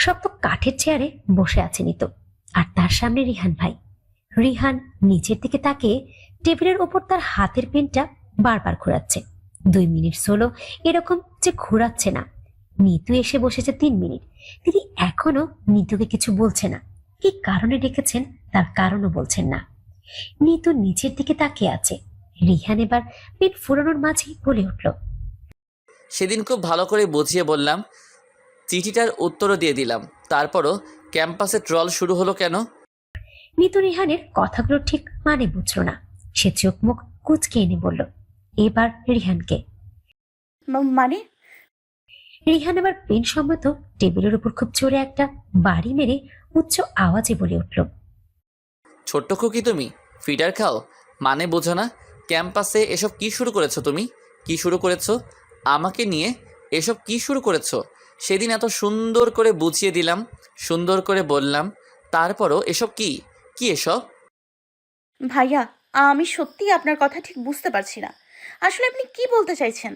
শক্ত কাঠের চেয়ারে বসে আছে নিতু, আর তার সামনে রিহান ভাই। রিহান নিচের দিকে তাকিয়ে টেবিলের ওপর তার হাতের পেনটা বারবার ঘোরাচ্ছে। 2 মিনিট হলো এরকম যে ঘোরাচ্ছে না। নিতু এসে বসেছে 3 মিনিট, তিনি এখনো নিতুকে কিছু বলছে না। কি কারণে ডেকেছেন তার কারণও বলছেন না। নিতু নিচের দিকে তাকিয়ে আছে। রিহান এবার পেট ফুরানোর মাঝেই বলে উঠল, সেদিন খুব ভালো করে বুঝিয়ে বললাম, চিঠিটার উত্তরও দিয়ে দিলাম, তারপরও ক্যাম্পাসে ট্রল শুরু হলো কেন? নিতু রিহানের কথাগুলো ঠিক মানে বুঝলো না। সে চোখ মুখ কুচকে এনে বলল এবার রিহানকে। মানে? রিহান এবার পেন সম্মত টেবিলের উপর খুব জোরে একটা বাড়ি মেরে উচ্চ আওয়াজে বলে উঠল, ছোট্ট খুকি তুমি ফিডার খাও? মানে বোঝো না? ক্যাম্পাসে এসব কি শুরু করেছো তুমি? কি শুরু করেছো আমাকে নিয়ে? এসব কি শুরু করেছো? সেদিন এত সুন্দর করে বুঝিয়ে দিলাম, সুন্দর করে বললাম, তারপরও এসব কি? কি এসব? ভাইয়া, আমি সত্যিই আপনার কথা ঠিক বুঝতে পারছি না। আসলে আপনি কি বলতে চাইছেন?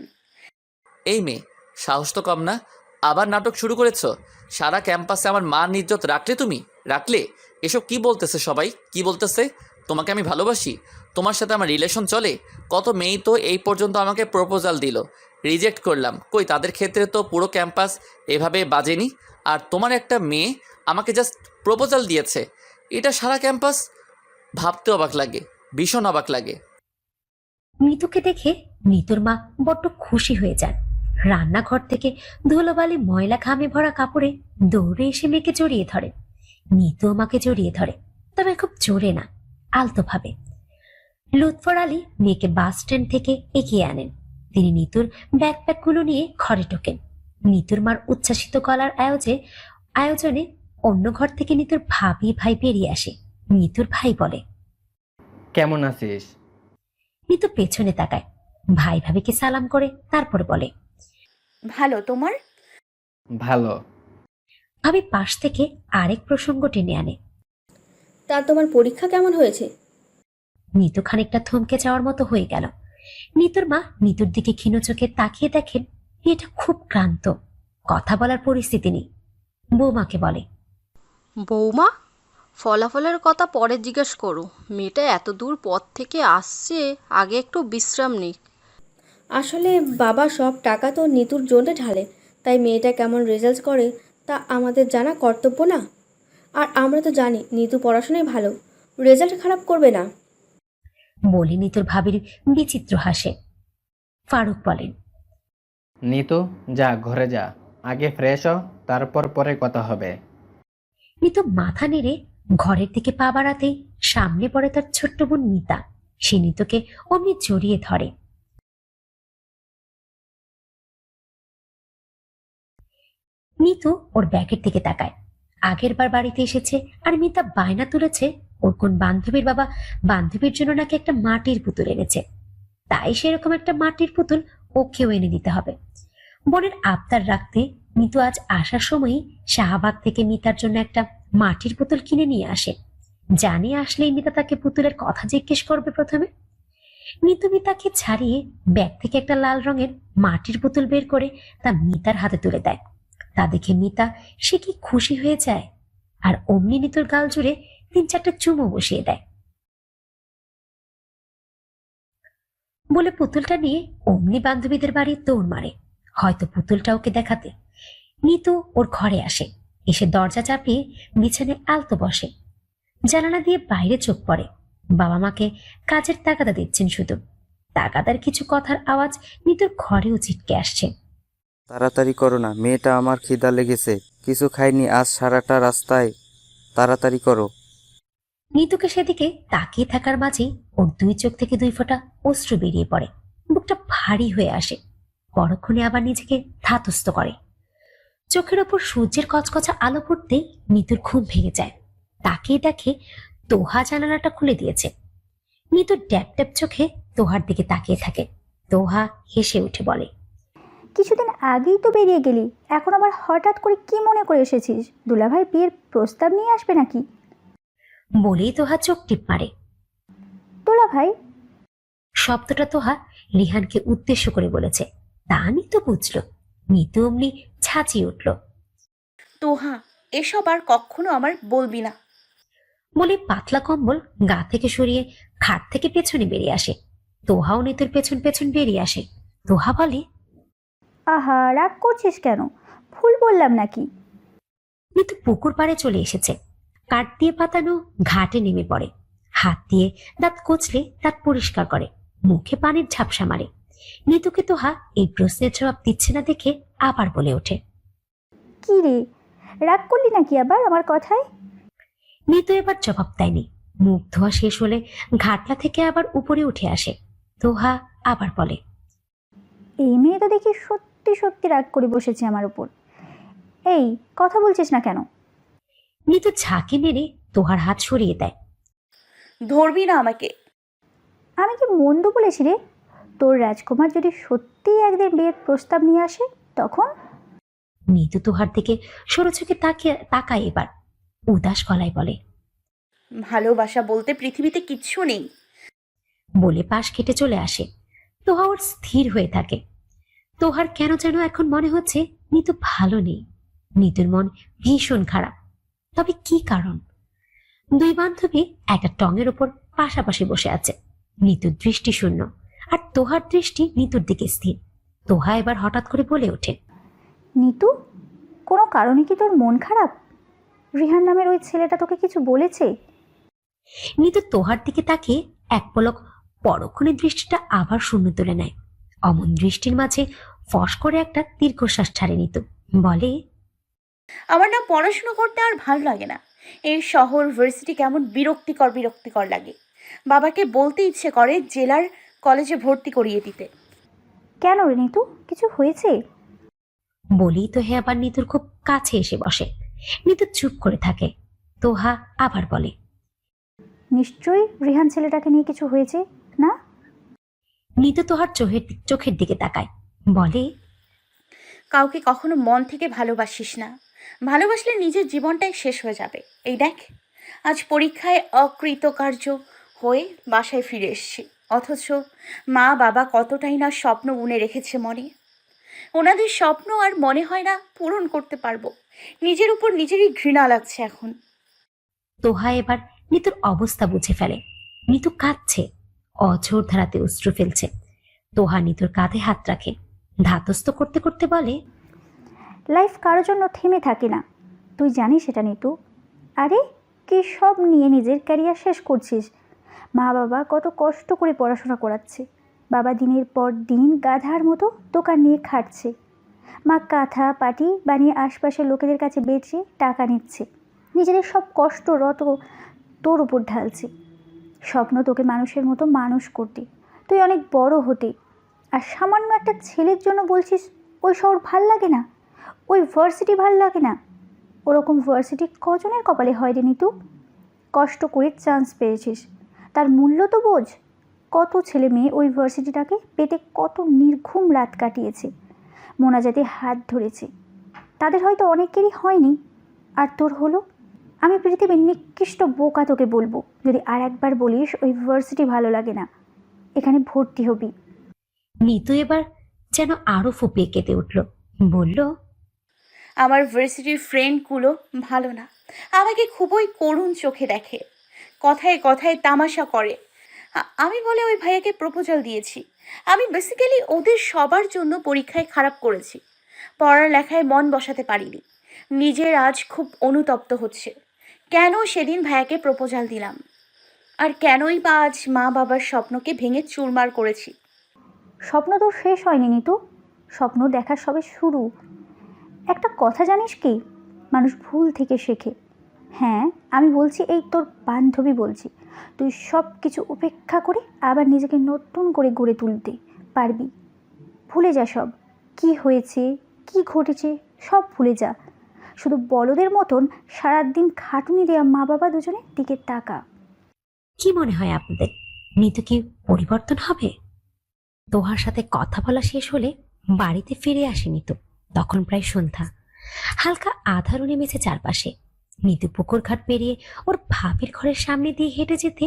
এই মেয়ে, সাহস তো কম না, আবার নাটক শুরু করেছো। সারা ক্যাম্পাসে আমার মান ইজ্জত রাখলে তুমি? রাখলে? এসব কি বলতেছে সবাই? কি বলতেছে? তোমাকে আমি ভালোবাসি, তোমার সাথে আমার রিলেশন চলে। কত মেয়েই তো এই পর্যন্ত আমাকে প্রপোজাল দিল, রিজেক্ট করলাম। কই তাদের ক্ষেত্রে তো পুরো ক্যাম্পাস এভাবে বাজেনি। আর তোমার একটা মেয়ে আমাকে জাস্ট প্রপোজাল দিয়েছে, এটা সারা ক্যাম্পাস। ভাবতে অবাক লাগে, ভীষণ অবাক লাগে। নিতুকে দেখে নিতুর মা বড্ড খুশি হয়ে যান। রান্নাঘর থেকে ধুলোবালি ময়লা ঘামে ভরা কাপড়ে দৌড়ে এসে মেয়েকে জড়িয়ে ধরে। নিতু মাকে জড়িয়ে ধরে, তবে খুব জোরে না, আলতো ভাবে। লুৎফর আলী মেয়েকে বাস স্ট্যান্ড থেকে এগিয়ে আনেন। তিনি নিতুর ব্যাকপ্যাকগুলো নিয়ে ঘরে ঢোকেন। নিতুর মার উচ্ছ্বাসিত গলার আয়োজনে অন্য ঘর থেকে নিতুর ভাবি ভাই বেরিয়ে আসে। নিতুর ভাই বলে, কেমন আছিস? নিতু পেছনে তাকায়, ভাই ভাবিকে সালাম করে তারপর বলে, ভালো, তোমার? ভালো। ভাবি পাশ থেকে আরেক প্রসঙ্গ টেনে আনে। তা তোমার পরীক্ষা কেমন হয়েছে? নিতু খানিকটা থমকে যাওয়ার মতো হয়ে গেল। নিতুর মা নিতুর দিকে ক্ষীণ চোখে তাকিয়ে দেখেন মেয়েটা খুব ক্লান্ত, কথা বলার পরিস্থিতি নেই। বৌমাকে বলে, বৌমা, ফলাফলের কথা পরে জিজ্ঞেস করো। মেয়েটা এত দূর পথ থেকে আসছে, আগে একটু বিশ্রাম নিক। আসলে বাবা সব টাকা তো নিতুর জন্য ঢালে, তাই মেয়েটা কেমন রেজাল্ট করে তা আমাদের জানা কর্তব্য না? আর আমরা তো জানি নিতু পড়াশোনায় ভালো, রেজাল্ট খারাপ করবে না। বলে নিতুর ভাবির বিচিত্র হাসে। ফারুক বলেন, নিতু, যা ঘরে যা, আগে ফ্রেশ হ, তারপর পরে কথা হবে। নিতু মাথা নেড়ে ঘরের দিকে পা বাড়াতেই সামনে পড়ে তার ছোট্ট বোন মিতা। সে নিতুকে অমনি জড়িয়ে ধরে। নিতু ওর ব্যাগের দিকে তাকায়। আগের বার বাড়িতে এসেছে আর মিতা বায়না তুলেছে ওর কোন বান্ধবীর বাবা বান্ধবীর জন্য নাকি একটা মাটির পুতুল এনেছে, তাই সেরকম একটা মাটির পুতুল ওকেও এনে দিতে হবে। বোনের আবদার রাখতে মিতু আজ আসার সময়ই শাহবাগ থেকে মিতার জন্য একটা মাটির পুতুল কিনে নিয়ে আসে। জানে আসলেই মিতা তাকে পুতুলের কথা জিজ্ঞেস করবে প্রথমে। মিতু মিতাকে ছাড়িয়ে ব্যাগ থেকে একটা লাল রঙের মাটির পুতুল বের করে তা মিতার হাতে তুলে দেয়। তা দেখে মিতা সে কি খুশি হয়ে যায়, আর অমনি নিতুর গাল জুড়ে 3-4টা চুমো বসিয়ে দেয়। বলে পুতুলটা নিয়ে অমনি বান্ধবীদের বাড়ি দৌড় মারে, হয়তো পুতুলটা ওকে দেখাতে। নিতু ওর ঘরে আসে, এসে দরজা চাপিয়ে বিছানায় আলতো বসে। জানালা দিয়ে বাইরে চোখ পড়ে। বাবা মাকে কাজের তাগাদা দিচ্ছেন শুধু। তাগাদার কিছু কথার আওয়াজ নিতুর ঘরেও ছিটকে আসছে। তাড়াতাড়ি করো না, মেয়েটা আমার খিদা লেগেছে, কিছু খাইনি আজ সারাটা রাস্তায়, তাড়াতাড়ি করো। নিতুকে সেদিকে তাকিয়ে থাকার মাঝেই ওর 2 চোখ থেকে 2 ফোঁটা অশ্রু বেরিয়ে পড়ে। বুকটা ভারী হয়ে আসে, পরক্ষণে আবার নিজেকে ধাতস্থ করে। চোখের ওপর সূর্যের কচকচা আলো পড়তেই নিতুর ঘুম ভেঙে যায়। তাকিয়ে দেখে তোহা জানালাটা খুলে দিয়েছে। নিতু ড্যাপ ড্যাপ চোখে তোহার দিকে তাকিয়ে থাকে। তোহা হেসে উঠে বলে, কিছুদিন আগেই তো বেরিয়ে গেলি, এখন আবার হঠাৎ করে কি মনে করে এসেছিস? দুলাভাই বিয়ের প্রস্তাব নিয়ে আসবে নাকি? বলেই তোহা চোখ টিপ মারে। দুলাভাই? শব্দটা তোহা রিহানকে উদ্দেশ্য করে বলেছে, তা নিতু বুঝল। নিতু অমনি ছাঁচিয়ে উঠল, তোহা, এসব আর কখনো আমার বলবি না। বলে পাতলা কম্বল গা থেকে সরিয়ে খাট থেকে পেছনে বেরিয়ে আসে। তোহাও নিতুর পেছন পেছন বেরিয়ে আসে। তোহা বলে, আহা, রাগ করছিস কেন? ভুল বললাম নাকি? নিতু পুকুর পাড়ে চলে এসেছে। কাঠ দিয়ে পাতানো ঘাটে নেমে পড়ে। হাত দিয়ে দাঁত কচলে দাঁত পরিষ্কার করে, মুখে পানির ঝাপসা মারে। নিতুকে তোহা এই প্রশ্নের জবাব দিচ্ছে না দেখে আবার বলে ওঠে, কি রে, রাগ করলি নাকি আবার আমার কথায়? নিতু এবার জবাব দেয়নি। মুখ ধোয়া শেষ হলে ঘাটলা থেকে আবার উপরে উঠে আসে। তোহা আবার বলে, এই মেয়ে তো দেখি সত্যি সত্যি রাগ করে বসেছে আমার উপর। এই, কথা বলছিস না কেন? নিতু ঝাঁকি মেরে তোহার হাত সরিয়ে দেয়। ধরবি না আমাকে। আমি কি মন্দ বলেছি রে? তোর রাজকুমার যদি সত্যিই একদিন বিয়ের প্রস্তাব নিয়ে আসে তখন? নিতু তোহার দিকে সরু চোখে তাকায় এবার উদাস গলায় বলে, ভালোবাসা বলতে পৃথিবীতে কিচ্ছু নেই। বলে পাশ কেটে চলে আসে। তোহা ওর স্থির হয়ে থাকে। তোহার কেন যেন এখন মনে হচ্ছে নিতু ভালো নেই। নিতুর মন ভীষণ খারাপ। তবে কি কারণ? দুই বান্ধবী একটা টঙের ওপর পাশাপাশি বসে আছে। নিতুর দৃষ্টি শূন্য, আর তোহার দৃষ্টি নিতুর দিকে স্থির। তোহা এবার হঠাৎ করে বলে ওঠে, নিতু, কোনো কারণে কি তোর মন খারাপ? রিহান নামের ওই ছেলেটা তোকে কিছু বলেছে? নিতু তোহার দিকে তাকিয়ে এক পলক পরক্ষণে দৃষ্টিটা আবার শূন্য তুলে নেয়। অমন দৃষ্টির মাঝে ফস করে একটা দীর্ঘশ্বাস ছাড়ে নিতু। বলে, আমার না পড়াশোনা করতে আর ভালো লাগে না। এই শহর ভার্সিটি কেমন বিরক্তিকর বিরক্তিকর লাগে। বাবাকে বলতে ইচ্ছে করে জেলার কলেজে ভর্তি করিয়ে দিতে। কেন রে নিতু, কিছু হয়েছে? বলেই তো হে আবার নিতুর খুব কাছে এসে বসে। নিতু চুপ করে থাকে। তোহা আবার বলে, নিশ্চয়ই রিহান ছেলেটাকে নিয়ে কিছু হয়েছে না? নিতু তোহার চোখের দিকে তাকায়। বলে, কাউকে কখনো মন থেকে ভালোবাসিস না। ভালোবাসলে নিজের জীবনটাই শেষ হয়ে যাবে। এই দেখ, আজ পরীক্ষায় অকৃতকার্য হয়ে বাসায় ফিরে এসেছি, অথচ মা বাবা কতটাই না স্বপ্ন বুনে রেখেছে মনে। ওনাদের স্বপ্ন আর মনে হয় না পূরণ করতে পারবো। নিজের উপর নিজেরই ঘৃণা লাগছে এখন। তোহা এবার নিতুর অবস্থা বুঝে ফেলে। নিতু কাঁদছে, অঝোর ধারাতে অশ্রু ফেলছে। তোহা নিতুর কাঁধে হাত রাখে, ধাতস্থ করতে করতে বলে, লাইফ কারোর জন্য থেমে থাকে না, তুই জানিস সেটা নিতু। আরে, কি সব নিয়ে নিজের ক্যারিয়ার শেষ করছিস? মা বাবা কত কষ্ট করে পড়াশোনা করাচ্ছে। বাবা দিনের পর দিন গাধার মতো দোকান নিয়ে খাটছে। মা কাঁথা পাটি বানিয়ে আশপাশের লোকেদের কাছে বেচে টাকা নিচ্ছে। নিজেদের সব কষ্ট রত তোর উপর ঢালছে। স্বপ্ন তোকে মানুষের মতো মানুষ করতে, তুই অনেক বড় হতে। আর সামান্য একটা ছেলের জন্য বলছিস ওই শহর ভাল লাগে না, ওই ভার্সিটি ভাল লাগে না। ওরকম ভার্সিটি কজনের কপালে হয় রে নিতু? কষ্ট করে চান্স পেয়েছিস, তার মূল্য তো বোঝ। কত ছেলে মেয়ে ওই ভার্সিটিটাকে পেতে কত নির্ঘুম রাত কাটিয়েছে, মোনাজাতে হাত ধরেছে। তাদের হয়তো অনেকেরই হয়নি, আর তোর হলো। আমি পৃথিবীর নিকৃষ্ট বোকা তোকে বলবো যদি আর একবার বলিস ওই ভার্সিটি ভালো লাগে না, এখানে ভর্তি হবি। নিতু এবার যেন আরো ফুপিয়ে কেঁদে উঠল। বলল, আমার ভার্সিটির ফ্রেন্ডগুলো ভালো না, আমাকে খুবই করুণ চোখে দেখে, কথায় কথায় তামাশা করে। আমি বলে ওই ভাইয়াকে প্রপোজাল দিয়েছি। আমি বেসিক্যালি ওদের সবার জন্য পরীক্ষায় খারাপ করেছি, পড়ালেখায় মন বসাতে পারিনি। নিজের আজ খুব অনুতপ্ত হচ্ছে, কেন সেদিন ভাইয়াকে প্রপোজাল দিলাম, আর কেনই বা আজ মা বাবার স্বপ্নকে ভেঙে চুরমার করেছি। স্বপ্ন তো শেষ হয়নি নিতু, স্বপ্ন দেখার সবে শুরু। একটা কথা জানিস কি, মানুষ ভুল থেকে শেখে। হ্যাঁ, আমি বলছি, এই তোর বান্ধবী বলছি, তুই সব কিছু উপেক্ষা করে আবার নিজেকে নতুন করে গড়ে তুলতে পারবি। ভুলে যা সব, কি হয়েছে কি ঘটেছে সব ভুলে যা। শুধু বলদের মতন সারাদিন খাটুনি দেওয়া মা বাবা দুজনের দিকে তাকা। কি মনে হয় আপনাদের, নিতু কি পরিবর্তন হবে? তোহার সাথে কথা বলা শেষ হলে বাড়িতে ফিরে আসে নিতু। তখন প্রায় সন্ধ্যা, হালকা আঁধারও নেমেছে চারপাশে। নিতু পুকুর ঘাট পেরিয়ে ওর ভাবির ঘরের সামনে দিয়ে হেঁটে যেতে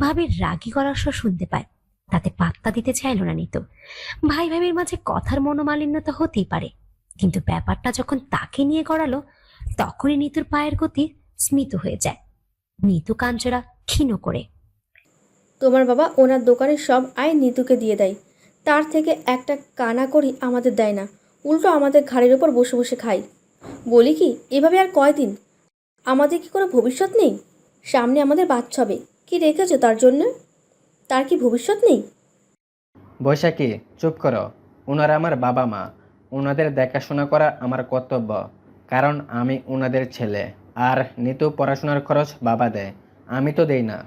ভাবির রাগী গলার স্বর শুনতে পায়। তাতে পাত্তা দিতে চাইল না নিতু। ভাই ভাবির মাঝে কথার মনোমালিন্য তো হতেই পারে, কিন্তু ব্যাপারটা যখন তাকে নিয়ে গড়ালো, তখনই নিতুর পায়ের গতি স্মিত হয়ে যায়। নিতু কাঞ্চরা ক্ষীণ করে, তোমার বাবা ওনার দোকানের সব আয় নিতুকে দিয়ে দেয়, তার থেকে একটা কানা করি আমাদের দেয় না, উল্টো আমাদের ঘাড়ের ওপর বসে বসে খাই। বলি কি, এভাবে আর কয়দিন? আমাদের কি কোনো ভবিষ্যৎ নেই? সামনে আমাদের বাচ্চা হবে, কি রেখেছো তার জন্য? তার কি ভবিষ্যৎ নেই? বৈশাখী, চুপ করো। ওনারা আমার বাবা মা, ওনাদের দেখাশোনা করা আমার কর্তব্য, কারণ আমি ওনাদের ছেলে। আর নিতু পড়াশোনার খরচ বাবা দেয়, আমি তো দেই না।